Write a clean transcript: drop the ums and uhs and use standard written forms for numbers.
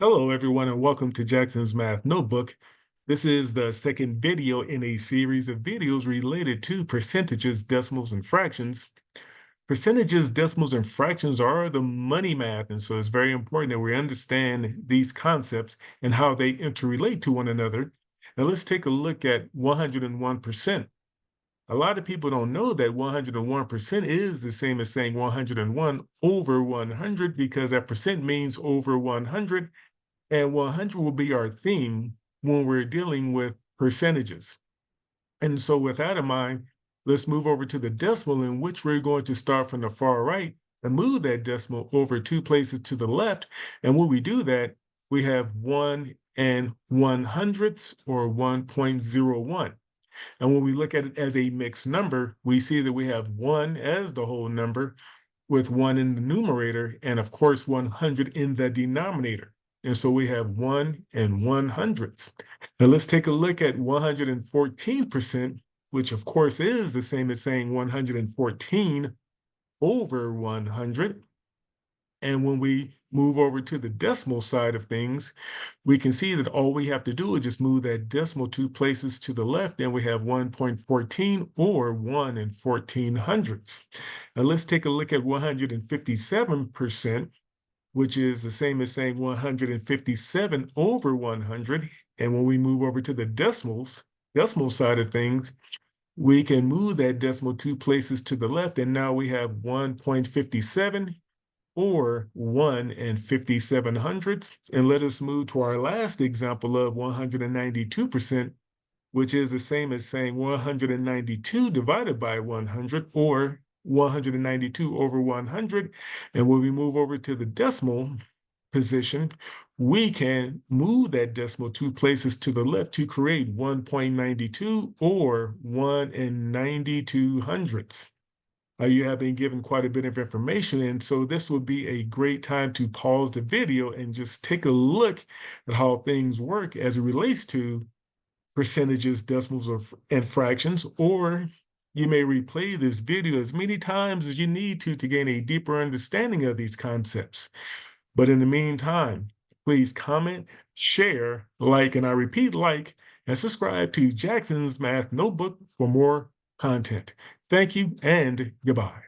Hello, everyone, and welcome to Jackson's Math Notebook. This is the second video in a series of videos related to percentages, decimals, and fractions. Percentages, decimals, and fractions are the money math, and so it's very important that we understand these concepts and how they interrelate to one another. Now, let's take a look at 101%. A lot of people don't know that 101% is the same as saying 101 over 100 because that percent means over 100. And 100 will be our theme when we're dealing with percentages. And so with that in mind, let's move over to the decimal, in which we're going to start from the far right and move that decimal over two places to the left. And when we do that, we have 1 and 100ths, or 1.01. And when we look at it as a mixed number, we see that we have 1 as the whole number, with 1 in the numerator, and of course 100 in the denominator. And so we have 1 and 100ths. Now let's take a look at 114%, which of course is the same as saying 114 over 100. And when we move over to the decimal side of things, we can see that all we have to do is just move that decimal two places to the left, and we have 1.14, or 1 and 1400ths. Now let's take a look at 157%, which is the same as saying 157 over 100. And when we move over to the decimal side of things, we can move that decimal two places to the left, and now we have 1.57, or 1 and 5700ths. And let us move to our last example of 192%, which is the same as saying 192 divided by 100, or 192 over 100. And when we move over to the decimal position, we can move that decimal two places to the left to create 1.92, or 1 and 9200ths. You have been given quite a bit of information, and so this would be a great time to pause the video and just take a look at how things work as it relates to percentages, decimals, and fractions. Or you may replay this video as many times as you need to gain a deeper understanding of these concepts. But in the meantime, please comment, share, like, and I repeat, like, and subscribe to Jackson's Math Notebook for more content. Thank you and goodbye.